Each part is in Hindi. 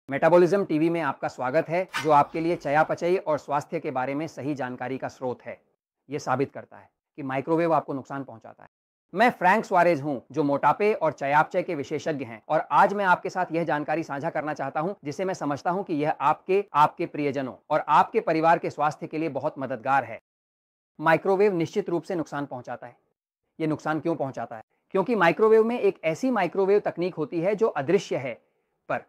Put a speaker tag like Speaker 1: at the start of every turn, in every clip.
Speaker 1: मेटाबॉलिज्म टीवी में आपका स्वागत है, जो आपके लिए चयापचय और स्वास्थ्य के बारे में सही जानकारी का स्रोत है। यह साबित करता है कि माइक्रोवेव आपको नुकसान पहुंचाता है। मैं फ्रैंक सुआरेज हूं, जो मोटापे और चयापचय के विशेषज्ञ हैं, और आज मैं आपके साथ यह जानकारी साझा करना चाहता हूं, जिसे मैं समझता हूं कि यह आपके प्रियजनों और आपके परिवार के स्वास्थ्य के लिए बहुत मददगार है। माइक्रोवेव निश्चित रूप से नुकसान पहुंचाता है। यह नुकसान क्यों पहुंचाता है? क्योंकि माइक्रोवेव में एक ऐसी माइक्रोवेव तकनीक होती है जो अदृश्य है पर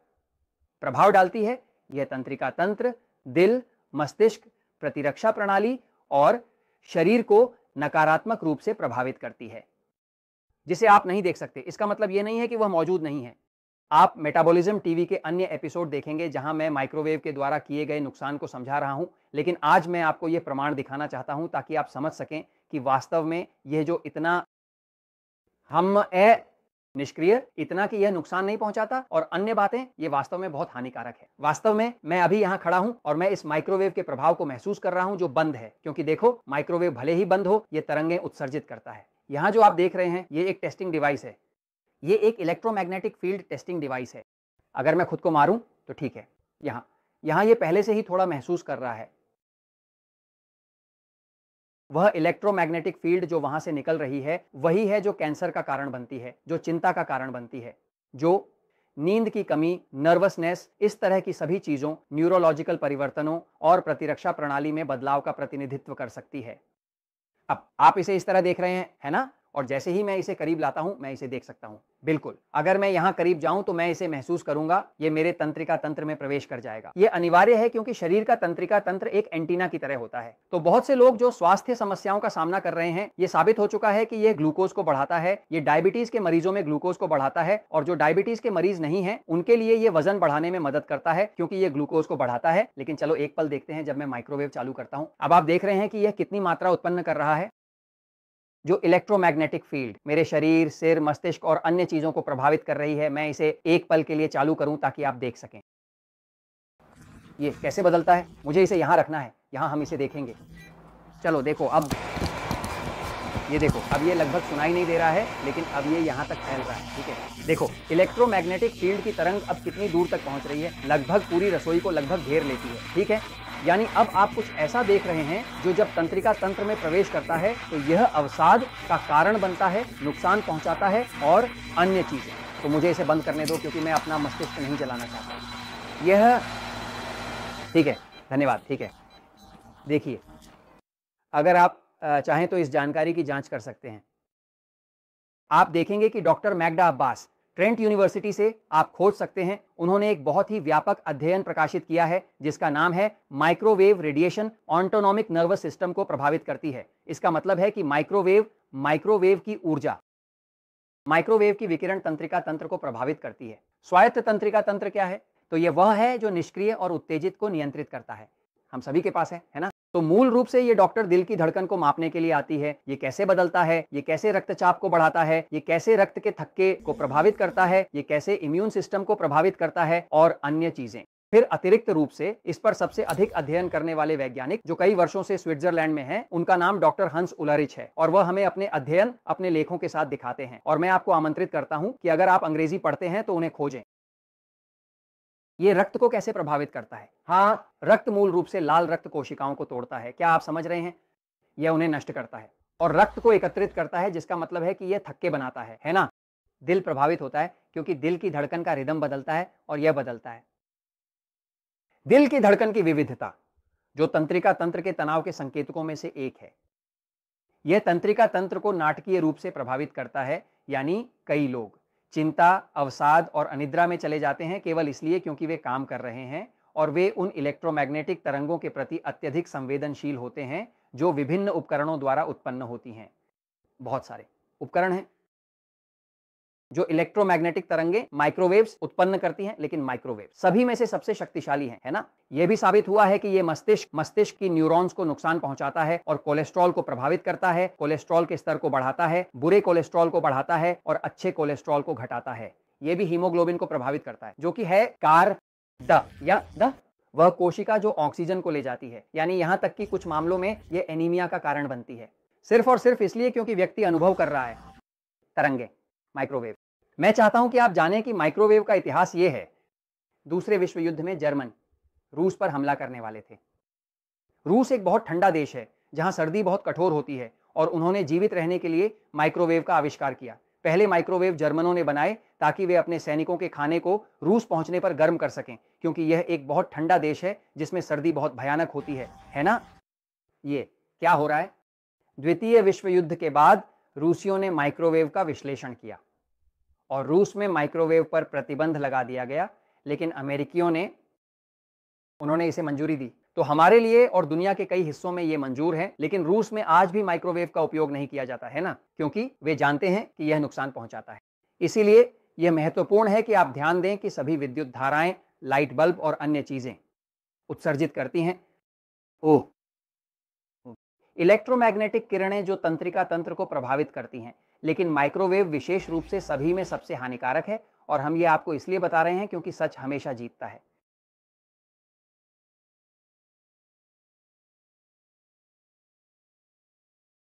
Speaker 1: प्रभाव डालती है। यह तंत्रिका तंत्र, दिल, मस्तिष्क, प्रतिरक्षा प्रणाली और शरीर को नकारात्मक रूप से प्रभावित करती है, जिसे आप नहीं देख सकते। इसका मतलब यह नहीं है कि वह मौजूद नहीं है। आप मेटाबॉलिज्म टीवी के अन्य एपिसोड देखेंगे जहां मैं माइक्रोवेव के द्वारा किए गए नुकसान को समझा रहा हूं, लेकिन आज मैं आपको यह प्रमाण दिखाना चाहता हूं ताकि आप समझ सकें कि वास्तव में यह जो इतना निष्क्रिय, इतना कि यह नुकसान नहीं पहुंचाता, और अन्य बातें, यह वास्तव में बहुत हानिकारक है। वास्तव में मैं अभी यहां खड़ा हूं और मैं इस माइक्रोवेव के प्रभाव को महसूस कर रहा हूं जो बंद है, क्योंकि देखो, माइक्रोवेव भले ही बंद हो, यह तरंगें उत्सर्जित करता है। यहां जो आप देख रहे हैं, यह एक टेस्टिंग डिवाइस है। यह एक इलेक्ट्रोमैग्नेटिक फील्ड टेस्टिंग डिवाइस है। अगर मैं खुद को मारूं तो ठीक है, यहां यह पहले से ही थोड़ा महसूस कर रहा है। वह इलेक्ट्रोमैग्नेटिक फील्ड जो वहां से निकल रही है, वही है जो कैंसर का कारण बनती है, जो चिंता का कारण बनती है, जो नींद की कमी, नर्वसनेस, इस तरह की सभी चीजों, न्यूरोलॉजिकल परिवर्तनों और प्रतिरक्षा प्रणाली में बदलाव का प्रतिनिधित्व कर सकती है। अब आप इसे इस तरह देख रहे हैं, है ना? और जैसे ही मैं इसे करीब लाता हूं, मैं इसे देख सकता हूं। बिल्कुल, अगर मैं यहां करीब जाऊं तो मैं इसे महसूस करूंगा। यह मेरे तंत्रिका तंत्र में प्रवेश कर जाएगा। यह अनिवार्य है, क्योंकि शरीर का तंत्रिका तंत्र एक एंटीना की तरह होता है। तो बहुत से लोग जो स्वास्थ्य समस्याओं का सामना कर रहे हैं, यह साबित हो चुका है कि यह ग्लूकोज को बढ़ाता है। यह डायबिटीज के मरीजों में ग्लूकोज को बढ़ाता है, और जो डायबिटीज के मरीज नहीं है, उनके लिए यह वजन बढ़ाने में मदद करता है, क्योंकि यह ग्लूकोज को बढ़ाता है। लेकिन चलो एक पल देखते हैं जब मैं माइक्रोवेव चालू करता हूं। अब आप देख रहे हैं कि यह कितनी मात्रा उत्पन्न कर रहा है। जो इलेक्ट्रोमैग्नेटिक फील्ड मेरे शरीर, सिर, मस्तिष्क और अन्य चीजों को प्रभावित कर रही है, मैं इसे एक पल के लिए चालू करूं ताकि आप देख सकें ये कैसे बदलता है। मुझे इसे यहां रखना है, यहां हम इसे देखेंगे। चलो देखो, अब ये देखो, अब ये लगभग सुनाई नहीं दे रहा है, लेकिन अब ये यहां तक फैल रहा है। ठीक है, देखो इलेक्ट्रोमैग्नेटिक फील्ड की तरंग अब कितनी दूर तक पहुंच रही है। लगभग पूरी रसोई को लगभग घेर लेती है। ठीक है, यानी अब आप कुछ ऐसा देख रहे हैं जो जब तंत्रिका तंत्र में प्रवेश करता है तो यह अवसाद का कारण बनता है, नुकसान पहुंचाता है और अन्य चीजें। तो मुझे इसे बंद करने दो, क्योंकि मैं अपना मस्तिष्क नहीं जलाना चाहता। यह ठीक है, धन्यवाद। ठीक है, देखिए, अगर आप चाहें तो इस जानकारी की जांच कर सकते हैं। आप देखेंगे कि doctor Magda Abbas, Trent university से आप खोज सकते हैं। उन्होंने एक बहुत ही व्यापक अध्ययन प्रकाशित किया है जिसका नाम है microwave radiation autonomic nervous system को प्रभावित करती है। इसका मतलब है कि माइक्रोवेव की ऊर्जा, माइक्रोवेव की विकिरण तंत्रिका तंत्र को प्रभावित करती है। स्वायत्त तंत्रिका तंत्र क्या है? तो यह वह है जो निष्क्रिय और उत्तेजित को नियंत्रित करता है। हम सभी के पास है ना? तो मूल रूप से ये डॉक्टर दिल की धड़कन को मापने के लिए आती है। ये कैसे बदलता है, ये कैसे रक्तचाप को बढ़ाता है, ये कैसे रक्त के थक्के को प्रभावित करता है, ये कैसे इम्यून सिस्टम को प्रभावित करता है और अन्य चीजें। फिर अतिरिक्त रूप से इस पर सबसे अधिक अध्ययन करने वाले वैज्ञानिक जो कई वर्षों से स्विट्जरलैंड में हैं, उनका नाम डॉक्टर हंस उलरिच है, और वह हमें अपने अध्ययन अपने लेखों के साथ दिखाते हैं। और मैं आपको आमंत्रित करता हूं कि अगर आप अंग्रेजी पढ़ते हैं तो उन्हें खोजें। ये रक्त को कैसे प्रभावित करता है? हाँ, रक्त मूल रूप से लाल रक्त कोशिकाओं को तोड़ता है। क्या आप समझ रहे हैं? यह उन्हें नष्ट करता है और रक्त को एकत्रित करता है, जिसका मतलब है कि यह थक्के बनाता है ना? दिल प्रभावित होता है क्योंकि दिल की धड़कन का रिदम बदलता है और यह बदलता है। दिल की धड़कन की विविधता जो तंत्रिका तंत्र के तनाव के संकेतकों में से एक है। यह तंत्रिका तंत्र को नाटकीय रूप से प्रभावित करता है, यानी कई लोग चिंता, अवसाद और अनिद्रा में चले जाते हैं केवल इसलिए क्योंकि वे काम कर रहे हैं और वे उन इलेक्ट्रोमैग्नेटिक तरंगों के प्रति अत्यधिक संवेदनशील होते हैं जो विभिन्न उपकरणों द्वारा उत्पन्न होती हैं। बहुत सारे उपकरण हैं जो इलेक्ट्रोमैग्नेटिक तरंगे माइक्रोवेव्स उत्पन्न करती हैं, लेकिन माइक्रोवेव सभी में से सबसे शक्तिशाली है ना? यह भी साबित हुआ है कि यह मस्तिष्क की न्यूरॉन्स को नुकसान पहुंचाता है और कोलेस्ट्रॉल को प्रभावित करता है, कोलेस्ट्रॉल के स्तर को बढ़ाता है, बुरे कोलेस्ट्रॉल को बढ़ाता है और अच्छे कोलेस्ट्रॉल को घटाता है। यह भी हीमोग्लोबिन को प्रभावित करता है, जो कि है द वह कोशिका जो ऑक्सीजन को ले जाती है, यानी यहां तक कि कुछ मामलों में यह एनीमिया का कारण बनती है, सिर्फ और सिर्फ इसलिए क्योंकि व्यक्ति अनुभव कर रहा है तरंगे, माइक्रोवेव। मैं चाहता हूं कि आप जानें कि माइक्रोवेव का इतिहास यह है। दूसरे विश्व युद्ध में जर्मन रूस पर हमला करने वाले थे। रूस एक बहुत ठंडा देश है जहां सर्दी बहुत कठोर होती है और उन्होंने जीवित रहने के लिए माइक्रोवेव का आविष्कार किया। पहले माइक्रोवेव जर्मनों ने बनाए ताकि वे अपने सैनिकों के खाने को रूस पहुंचने पर गर्म कर सकें, क्योंकि यह एक बहुत ठंडा देश है जिसमें सर्दी बहुत भयानक होती है ना? ये क्या हो रहा है? द्वितीय विश्व युद्ध के बाद रूसियों ने माइक्रोवेव का विश्लेषण किया और रूस में माइक्रोवेव पर प्रतिबंध लगा दिया गया, लेकिन अमेरिकियों ने उन्होंने इसे मंजूरी दी। तो हमारे लिए और दुनिया के कई हिस्सों में यह मंजूर है, लेकिन रूस में आज भी माइक्रोवेव का उपयोग नहीं किया जाता है ना, क्योंकि वे जानते हैं कि यह नुकसान पहुंचाता है। इसीलिए यह महत्वपूर्ण है कि आप ध्यान दें कि सभी विद्युत धाराएं, लाइट बल्ब और अन्य चीजें उत्सर्जित करती हैं इलेक्ट्रोमैग्नेटिक किरणें जो तंत्रिका तंत्र को प्रभावित करती हैं, लेकिन माइक्रोवेव विशेष रूप से सभी में सबसे हानिकारक है। और हम ये आपको इसलिए बता रहे हैं क्योंकि सच हमेशा जीतता है।